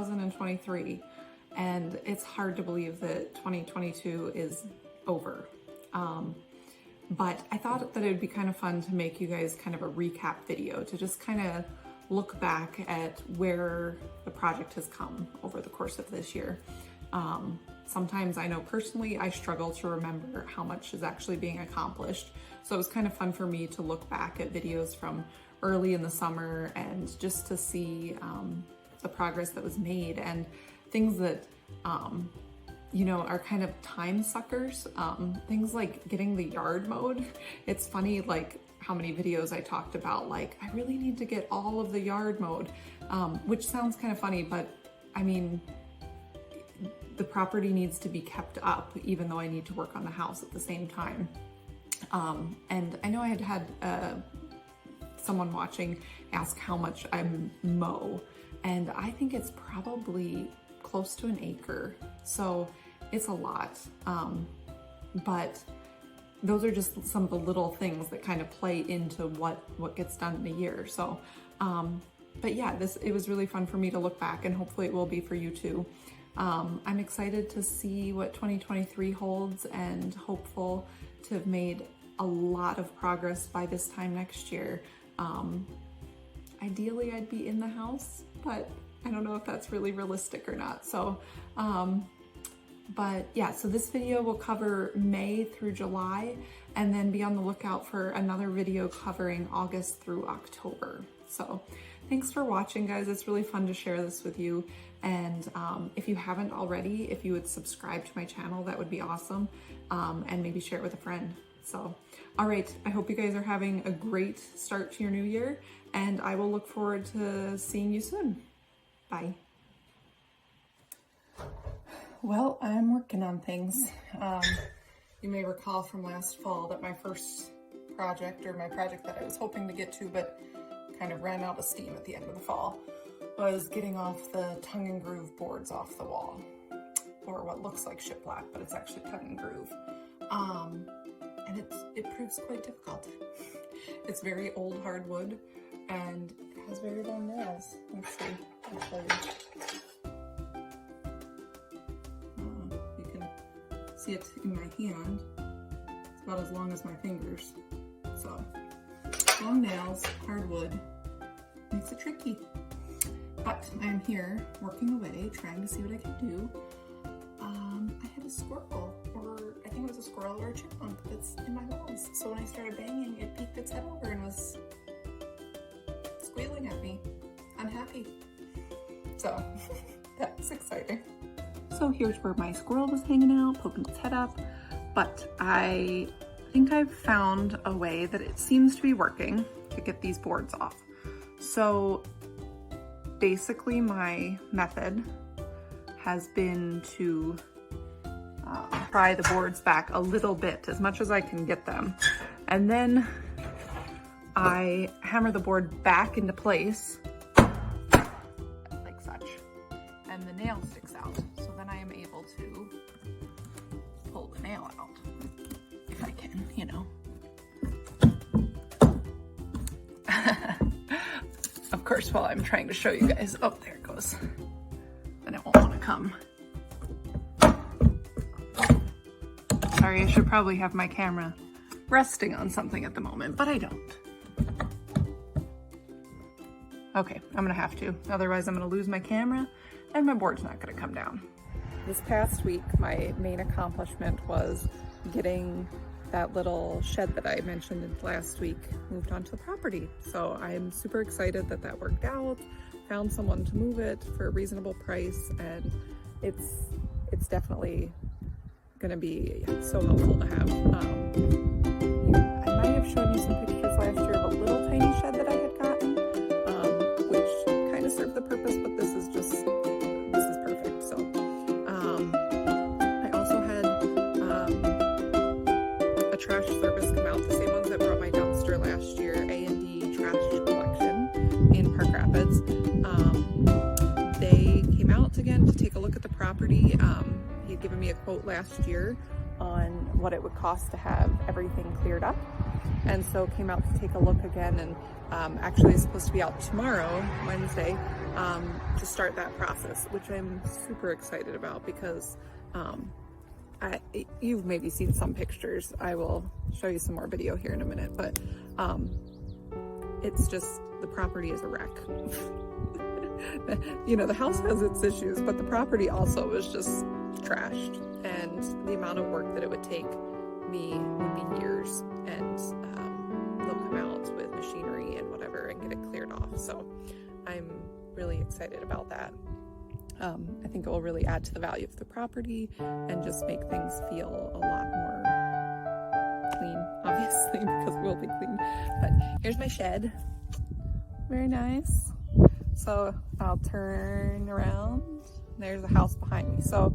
2023, and it's hard to believe that 2022 is over. But I thought that it would be kind of fun to make you guys kind of a recap video to just kind of look back at where the project has come over the course of this year. Sometimes I know personally I struggle to remember how much is actually being accomplished. So it was kind of fun for me to look back at videos from early in the summer and just to see the progress that was made and things that, you know, are kind of time suckers. Things like getting the yard mowed. It's funny, like how many videos I talked about, like, I really need to get all of the yard mowed, which sounds kind of funny, but I mean, the property needs to be kept up, even though I need to work on the house at the same time. And I know I had someone watching ask how much I mow, and I think it's probably close to an acre. So it's a lot. But those are just some of the little things that kind of play into what gets done in a year. So, but yeah, it was really fun for me to look back, and hopefully it will be for you too. I'm excited to see what 2023 holds and hopeful to have made a lot of progress by this time next year. Ideally, I'd be in the house, but I don't know if that's really realistic or not. So, but yeah, so this video will cover May through July, and then be on the lookout for another video covering August through October. So thanks for watching, guys. It's really fun to share this with you. And if you haven't already, if you would subscribe to my channel, that would be awesome. And maybe share it with a friend. So, all right, I hope you guys are having a great start to your new year, and I will look forward to seeing you soon. Bye. Well, I'm working on things. You may recall from last fall that my first project, or my project that I was hoping to get to, but kind of ran out of steam at the end of the fall, was getting off the tongue and groove boards off the wall, or what looks like shiplap, but it's actually tongue and groove. And it proves quite difficult. It's very old hardwood, and it has very long nails. Let's see, I'll show you. You can see it in my hand. It's about as long as my fingers. So, long nails, hardwood, makes it tricky. But I am here working away, trying to see what I can do. I had a squirrel, or I think it was a squirrel or a chipmunk that's in my walls. So when I started banging, it peeked its head over and was squealing at me, unhappy. So that's exciting. So here's where my squirrel was hanging out, poking its head up. But I think I've found a way that it seems to be working to get these boards off. So basically my method has been to pry the boards back a little bit, as much as I can get them. And then I hammer the board back into place like such, and the nail sticks out. So then I am able to pull the nail out, if I can, you know. Of course, while I'm trying to show you guys, oh, there it goes. Then it won't want to come. Sorry, I should probably have my camera resting on something at the moment, but I don't. Okay, I'm gonna have to. Otherwise, I'm gonna lose my camera and my board's not gonna come down. This past week, my main accomplishment was getting that little shed that I mentioned last week moved onto the property. So I'm super excited that that worked out. Found someone to move it for a reasonable price, and it's definitely gonna be so helpful to have. I might have shown you some pictures last year of a little tiny shed that I had gotten, which kind of served the purpose, but this is perfect. So I also had a trash service come out, the same ones that brought my dumpster last year, A&D Trash Collection in Park Rapids. They came out again to take a look at the property. He had given me a quote last year on what it would cost to have everything cleared up. and so came out to take a look again, and actually it's supposed to be out tomorrow, Wednesday, to start that process, which I'm super excited about because you've maybe seen some pictures. I will show you some more video here in a minute, but it's just, the property is a wreck. You know, the house has its issues, but the property also is just trashed, and the amount of work that it would take me would be years, and they'll come out with machinery and whatever and get it cleared off. So I'm really excited about that. I think it will really add to the value of the property and just make things feel a lot more clean, obviously, because it will be clean. But here's my shed. Very nice. So I'll turn around. There's a house behind me. So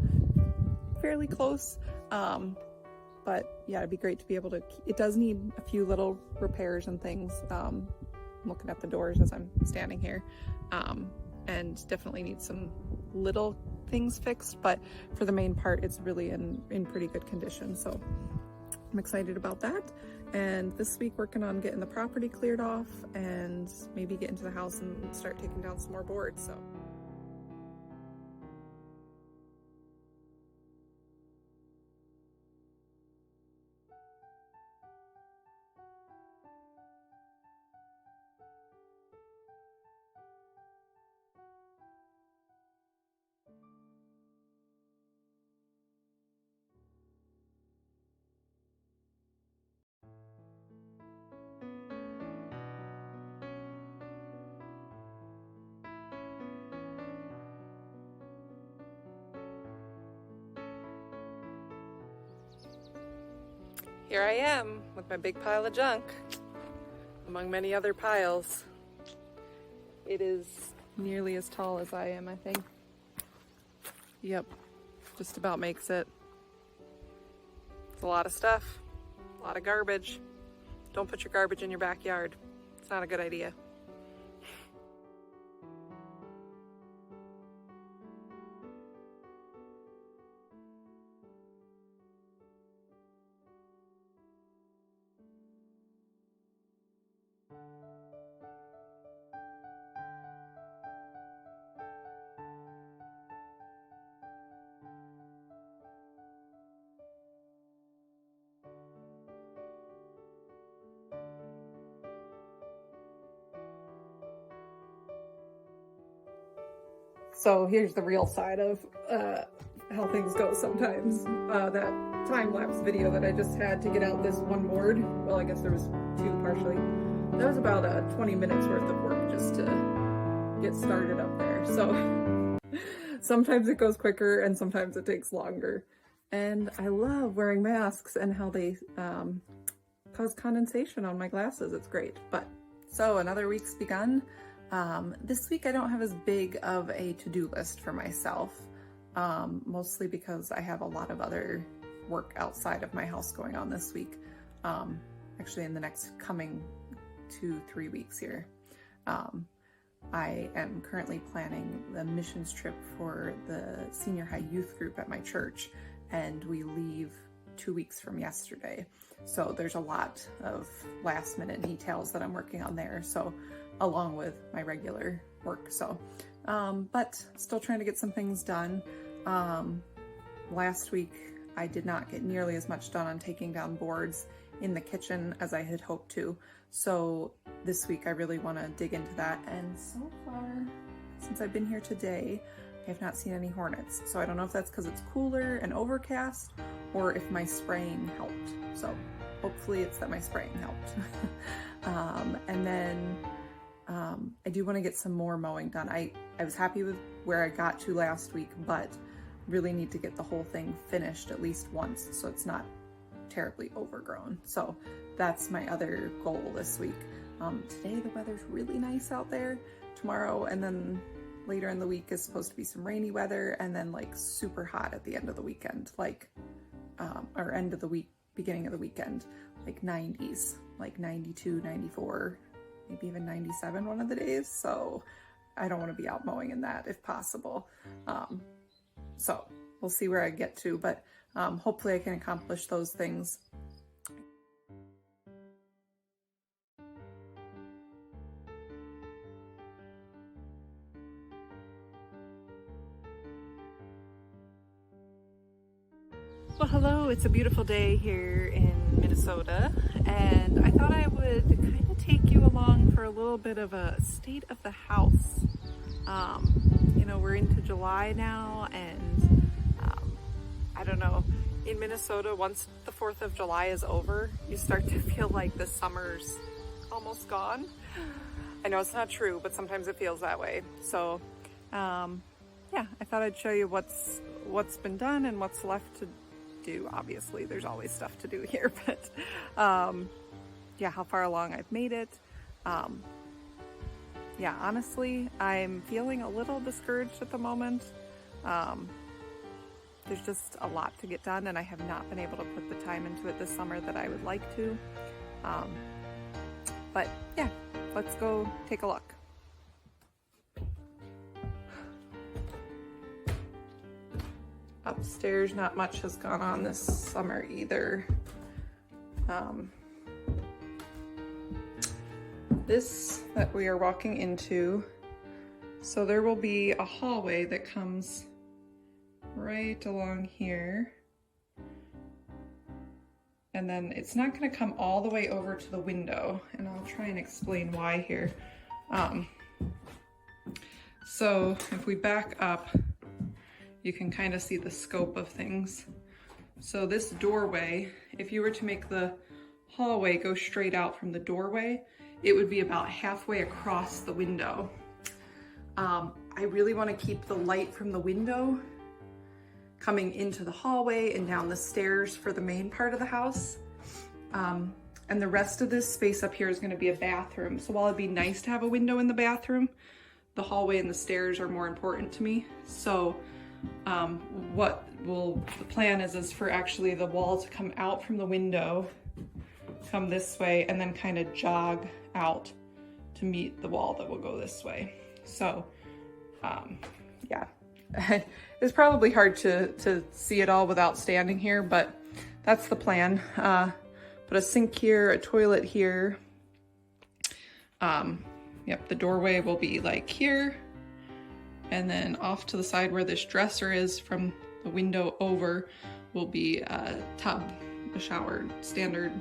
fairly close. But yeah, it'd be great to be able to, it does need a few little repairs and things. I'm looking at the doors as I'm standing here. And definitely need some little things fixed, but for the main part, it's really in pretty good condition. So I'm excited about that. And this week working on getting the property cleared off and maybe get into the house and start taking down some more boards. So. Here I am with my big pile of junk, among many other piles. It is nearly as tall as I am, I think. Yep, just about makes it. It's a lot of stuff, a lot of garbage. Don't put your garbage in your backyard. It's not a good idea. So here's the real side of how things go sometimes. That time-lapse video that I just had to get out this one board, well, I guess there was two partially, that was about 20 minutes worth of work just to get started up there. So sometimes it goes quicker and sometimes it takes longer. And I love wearing masks and how they cause condensation on my glasses. It's great. But so another week's begun. This week I don't have as big of a to-do list for myself, mostly because I have a lot of other work outside of my house going on this week, actually in the next coming 2-3 weeks here. I am currently planning the missions trip for the senior high youth group at my church, and we leave 2 weeks from yesterday. So there's a lot of last minute details that I'm working on there. So along with my regular work. So, but still trying to get some things done. Last week, I did not get nearly as much done on taking down boards in the kitchen as I had hoped to. So this week I really want to dig into that. And so far, since I've been here today, I have not seen any hornets. So I don't know if that's because it's cooler and overcast or if my spraying helped. So hopefully it's that my spraying helped. And then I do want to get some more mowing done. I was happy with where I got to last week, but really need to get the whole thing finished at least once so it's not terribly overgrown. So that's my other goal this week. Today the weather's really nice out there. Tomorrow and then later in the week is supposed to be some rainy weather, and then like super hot at the end of the weekend, like or end of the week, beginning of the weekend, like 90s, like 92, 94, maybe even 97 one of the days. So I don't want to be out mowing in that if possible. So we'll see where I get to, but hopefully I can accomplish those things. Well, hello, it's a beautiful day here in Minnesota, and I thought I would kind of take you along for a little bit of a state of the house. You know, we're into July now, and I don't know, in Minnesota, once the 4th of July is over, you start to feel like the summer's almost gone. I know it's not true, but sometimes it feels that way. So, yeah, I thought I'd show you what's been done and what's left to do. Obviously there's always stuff to do here, but yeah, how far along I've made it. Yeah, honestly, I'm feeling a little discouraged at the moment. There's just a lot to get done, and I have not been able to put the time into it this summer that I would like to. But yeah, let's go take a look. Upstairs, not much has gone on this summer either. This that we are walking into, so there will be a hallway that comes right along here. And then it's not going to come all the way over to the window, and I'll try and explain why here. So if we back up, you can kind of see the scope of things. So this doorway, if you were to make the hallway go straight out from the doorway, it would be about halfway across the window. I really want to keep the light from the window coming into the hallway and down the stairs for the main part of the house. And the rest of this space up here is going to be a bathroom. So while it'd be nice to have a window in the bathroom, the hallway and the stairs are more important to me. So the plan is for actually the wall to come out from the window, come this way, and then kind of jog out to meet the wall that will go this way. So yeah, it's probably hard to see it all without standing here, but that's the plan. Put a sink here, a toilet here. Yep, the doorway will be like here. And then off to the side where this dresser is from the window over will be a tub, a shower, standard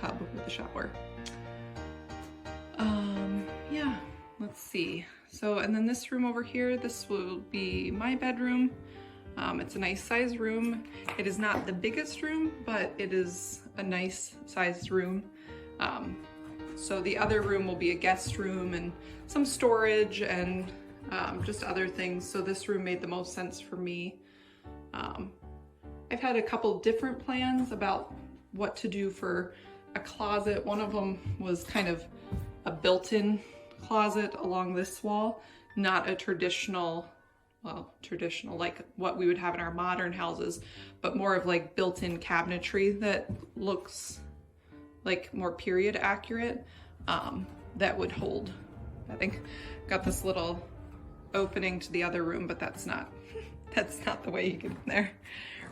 tub with a shower. Yeah, let's see. So, and then this room over here, this will be my bedroom. It's a nice sized room. It is not the biggest room, but it is a nice sized room. So the other room will be a guest room and some storage and just other things. So this room made the most sense for me. I've had a couple different plans about what to do for a closet. One of them was kind of a built-in closet along this wall, not a traditional, well, traditional like what we would have in our modern houses, but more of like built-in cabinetry that looks like more period accurate, that would hold. I think got this little opening to the other room, but that's not the way you get in there.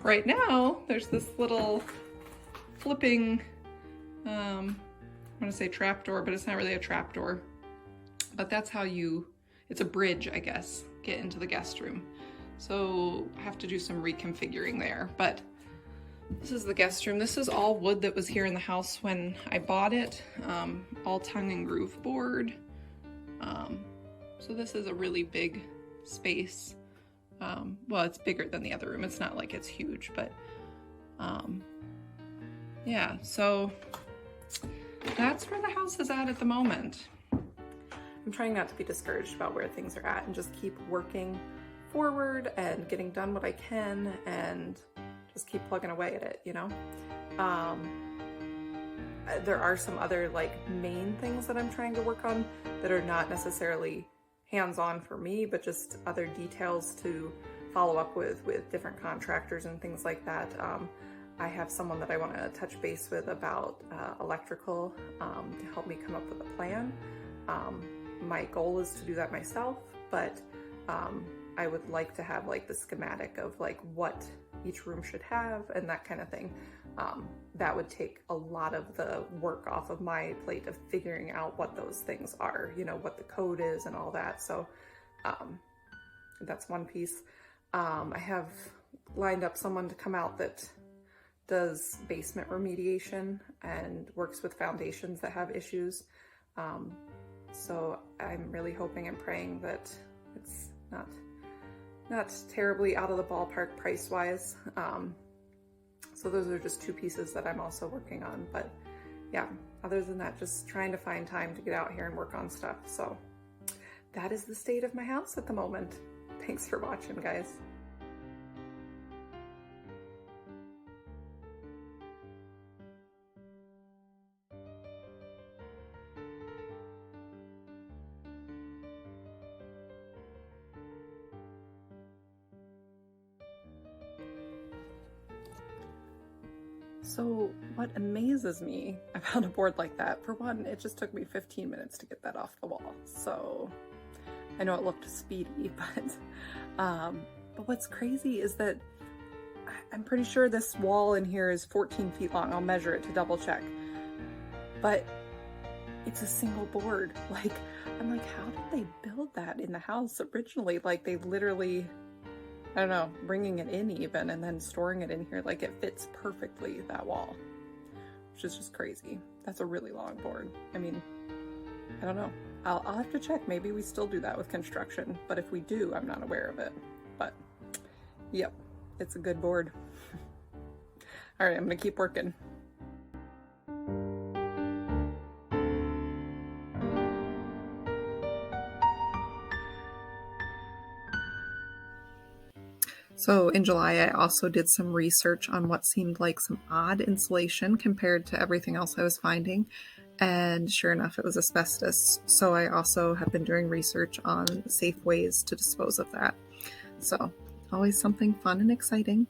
Right now, there's this little flipping, I'm gonna say trapdoor, but it's not really a trapdoor. But that's how it's a bridge, I guess, get into the guest room. So I have to do some reconfiguring there, but this is the guest room. This is all wood that was here in the house when I bought it, all tongue and groove board. So this is a really big space. Well, it's bigger than the other room. It's not like it's huge, but yeah, so that's where the house is at the moment. I'm trying not to be discouraged about where things are at and just keep working forward and getting done what I can and just keep plugging away at it, you know? There are some other like main things that I'm trying to work on that are not necessarily hands-on for me, but just other details to follow up with different contractors and things like that. I have someone that I want to touch base with about electrical to help me come up with a plan. My goal is to do that myself, but I would like to have like the schematic of like what each room should have and that kind of thing. That would take a lot of the work off of my plate of figuring out what those things are, you know, what the code is and all that. So that's one piece. I have lined up someone to come out that does basement remediation and works with foundations that have issues. So I'm really hoping and praying that it's not terribly out of the ballpark price-wise. So those are just two pieces that I'm also working on. But yeah, other than that, just trying to find time to get out here and work on stuff. So that is the state of my house at the moment. Thanks for watching, guys. So what amazes me about a board like that, for one, it just took me 15 minutes to get that off the wall. So I know it looked speedy, but what's crazy is that I'm pretty sure this wall in here is 14 feet long. I'll measure it to double check. But it's a single board. Like, I'm like, how did they build that in the house originally? Like, they literally, I don't know, bringing it in even and then storing it in here. Like, it fits perfectly, that wall, which is just crazy. That's a really long board. I mean, I don't know. I'll have to check. Maybe we still do that with construction, but if we do, I'm not aware of it. But yep, it's a good board. All right, I'm gonna keep working. So in July, I also did some research on what seemed like some odd insulation compared to everything else I was finding. And sure enough, it was asbestos. So I also have been doing research on safe ways to dispose of that. So always something fun and exciting.